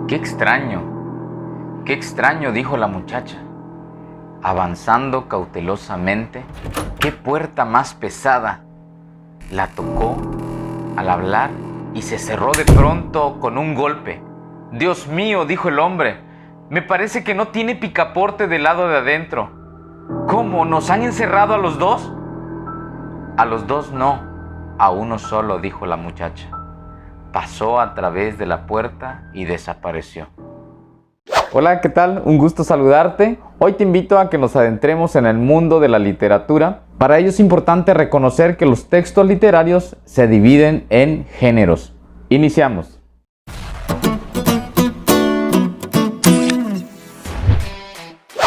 qué extraño, dijo la muchacha, avanzando cautelosamente. ¡Qué puerta más pesada! La tocó al hablar y se cerró de pronto con un golpe. Dios mío, dijo el hombre, me parece que no tiene picaporte del lado de adentro. ¿Cómo? ¿Nos han encerrado a los dos? A los dos no, a uno solo, dijo la muchacha. Pasó a través de la puerta y desapareció. Hola, ¿qué tal? Un gusto saludarte. Hoy te invito a que nos adentremos en el mundo de la literatura. Para ello es importante reconocer que los textos literarios se dividen en géneros. Iniciamos.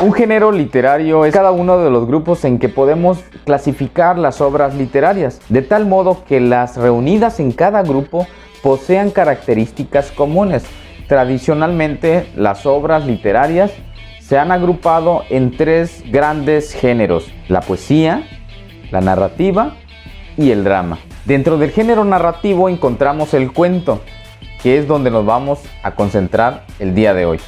Un género literario es cada uno de los grupos en que podemos clasificar las obras literarias, de tal modo que las reunidas en cada grupo posean características comunes. Tradicionalmente, las obras literarias se han agrupado en tres grandes géneros: la poesía, la narrativa y el drama. Dentro del género narrativo encontramos el cuento, que es donde nos vamos a concentrar el día de hoy.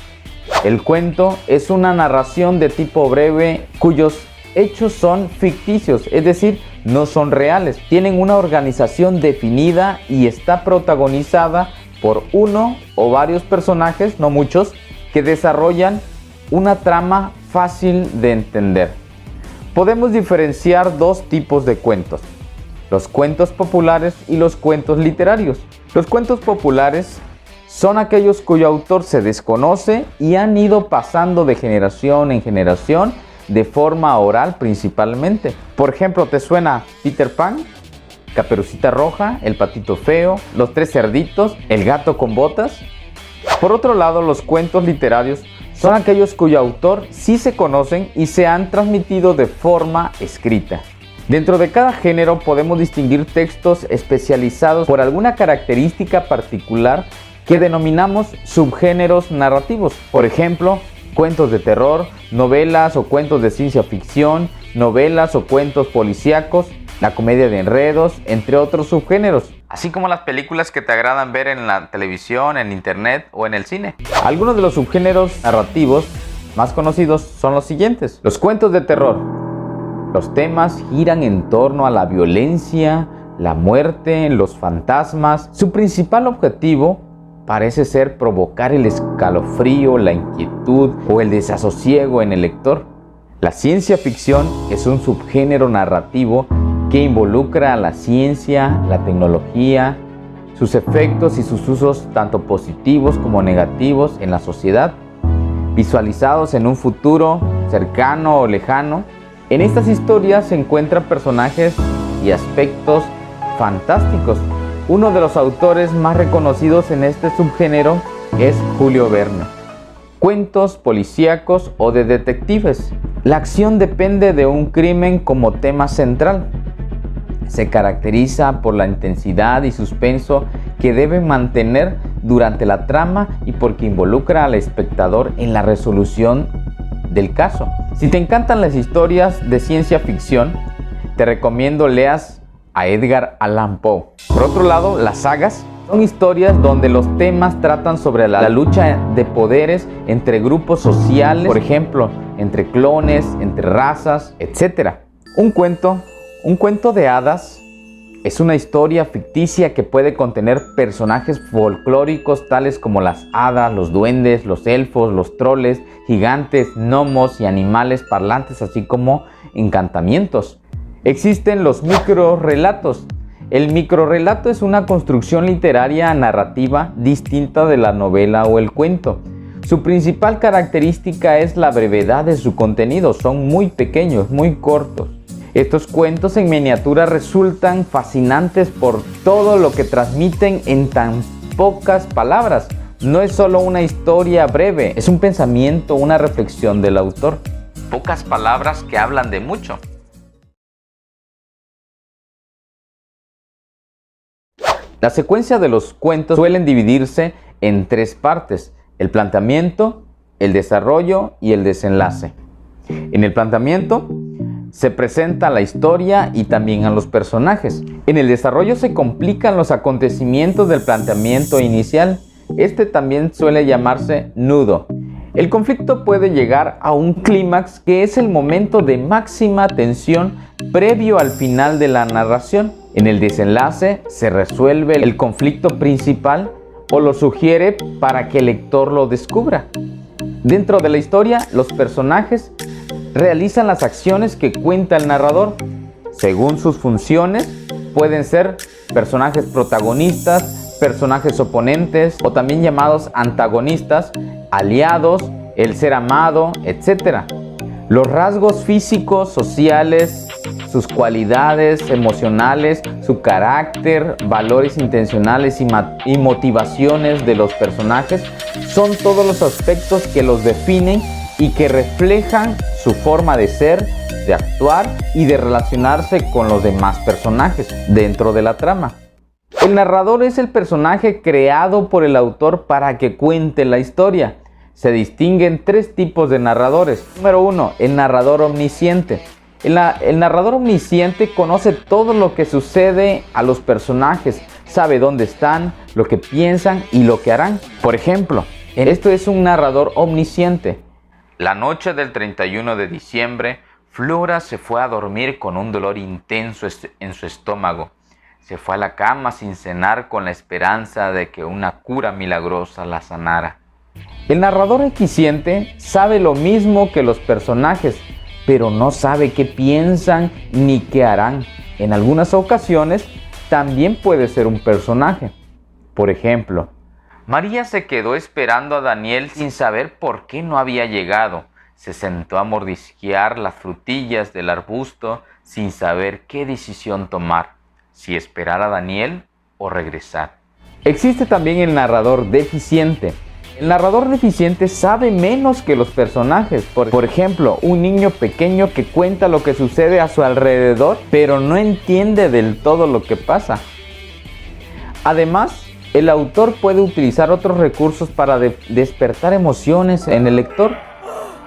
El cuento es una narración de tipo breve cuyos hechos son ficticios, es decir, no son reales. Tienen una organización definida y está protagonizada por uno o varios personajes, no muchos, que desarrollan una trama fácil de entender. Podemos diferenciar dos tipos de cuentos: los cuentos populares y los cuentos literarios. Los cuentos populares son aquellos cuyo autor se desconoce y han ido pasando de generación en generación de forma oral principalmente. Por ejemplo, ¿te suena Peter Pan, Caperucita Roja, El Patito Feo, Los Tres Cerditos, El Gato con Botas? Por otro lado, los cuentos literarios son aquellos cuyo autor sí se conocen y se han transmitido de forma escrita. Dentro de cada género podemos distinguir textos especializados por alguna característica particular que denominamos subgéneros narrativos. Por ejemplo, cuentos de terror, novelas o cuentos de ciencia ficción, novelas o cuentos policíacos, la comedia de enredos, entre otros subgéneros. Así como las películas que te agradan ver en la televisión, en internet o en el cine. Algunos de los subgéneros narrativos más conocidos son los siguientes: los cuentos de terror. Los temas giran en torno a la violencia, la muerte, los fantasmas. Su principal objetivo parece ser provocar el escalofrío, la inquietud o el desasosiego en el lector. La ciencia ficción es un subgénero narrativo que involucra a la ciencia, la tecnología, sus efectos y sus usos tanto positivos como negativos en la sociedad, visualizados en un futuro cercano o lejano. En estas historias se encuentran personajes y aspectos fantásticos. Uno de los autores más reconocidos en este subgénero es Julio Verne. Cuentos policíacos o de detectives. La acción depende de un crimen como tema central. Se caracteriza por la intensidad y suspenso que debe mantener durante la trama y porque involucra al espectador en la resolución del caso. Si te encantan las historias de ciencia ficción, te recomiendo leas a Edgar Allan Poe. Por otro lado, las sagas son historias donde los temas tratan sobre la lucha de poderes entre grupos sociales, por ejemplo, entre clones, entre razas, etc. Un cuento de hadas es una historia ficticia que puede contener personajes folclóricos tales como las hadas, los duendes, los elfos, los troles, gigantes, gnomos y animales parlantes, así como encantamientos. Existen los microrrelatos. El microrrelato es una construcción literaria narrativa distinta de la novela o el cuento. Su principal característica es la brevedad de su contenido. Son muy pequeños, muy cortos. Estos cuentos en miniatura resultan fascinantes por todo lo que transmiten en tan pocas palabras. No es solo una historia breve, es un pensamiento, una reflexión del autor. Pocas palabras que hablan de mucho. La secuencia de los cuentos suelen dividirse en tres partes: el planteamiento, el desarrollo y el desenlace. En el planteamiento se presenta la historia y también a los personajes. En el desarrollo se complican los acontecimientos del planteamiento inicial Este también suele llamarse nudo. El conflicto puede llegar a un clímax, que es el momento de máxima tensión previo al final de la narración. En el desenlace se resuelve el conflicto principal o lo sugiere para que el lector lo descubra. Dentro de la historia, los personajes realizan las acciones que cuenta el narrador. Según sus funciones, pueden ser personajes protagonistas, personajes oponentes o también llamados antagonistas, aliados, el ser amado, etc. Los rasgos físicos, sociales, sus cualidades emocionales, su carácter, valores intencionales y motivaciones de los personajes son todos los aspectos que los definen y que reflejan su forma de ser, de actuar y de relacionarse con los demás personajes dentro de la trama. El narrador es el personaje creado por el autor para que cuente la historia. Se distinguen tres tipos de narradores. Número 1, el narrador omnisciente. El narrador omnisciente conoce todo lo que sucede a los personajes, sabe dónde están, lo que piensan y lo que harán. Por ejemplo, esto es un narrador omnisciente. La noche del 31 de diciembre, Flora se fue a dormir con un dolor intenso en su estómago. Se fue a la cama sin cenar con la esperanza de que una cura milagrosa la sanara. El narrador equisciente sabe lo mismo que los personajes, pero no sabe qué piensan ni qué harán. En algunas ocasiones también puede ser un personaje. Por ejemplo, María se quedó esperando a Daniel sin saber por qué no había llegado. Se sentó a mordisquear las frutillas del arbusto sin saber qué decisión tomar, si esperar a Daniel o regresar. Existe también el narrador deficiente. El narrador deficiente sabe menos que los personajes. Por ejemplo, un niño pequeño que cuenta lo que sucede a su alrededor, pero no entiende del todo lo que pasa. Además, el autor puede utilizar otros recursos para despertar emociones en el lector.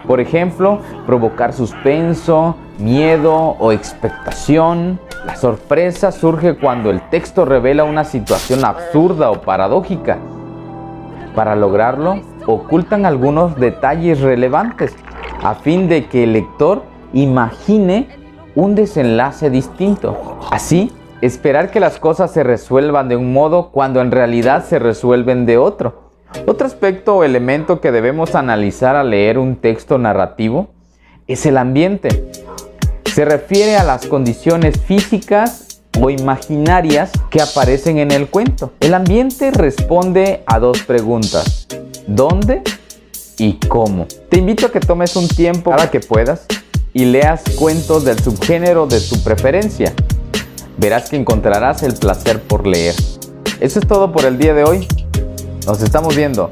Por ejemplo, provocar suspenso, miedo o expectación. La sorpresa surge cuando el texto revela una situación absurda o paradójica. Para lograrlo, ocultan algunos detalles relevantes a fin de que el lector imagine un desenlace distinto. Así, esperar que las cosas se resuelvan de un modo cuando en realidad se resuelven de otro. Otro aspecto o elemento que debemos analizar al leer un texto narrativo es el ambiente. Se refiere a las condiciones físicas o imaginarias que aparecen en el cuento. El ambiente responde a dos preguntas: ¿dónde y cómo? Te invito a que tomes un tiempo cada que puedas y leas cuentos del subgénero de tu preferencia. Verás que encontrarás el placer por leer. Eso es todo por el día de hoy. Nos estamos viendo.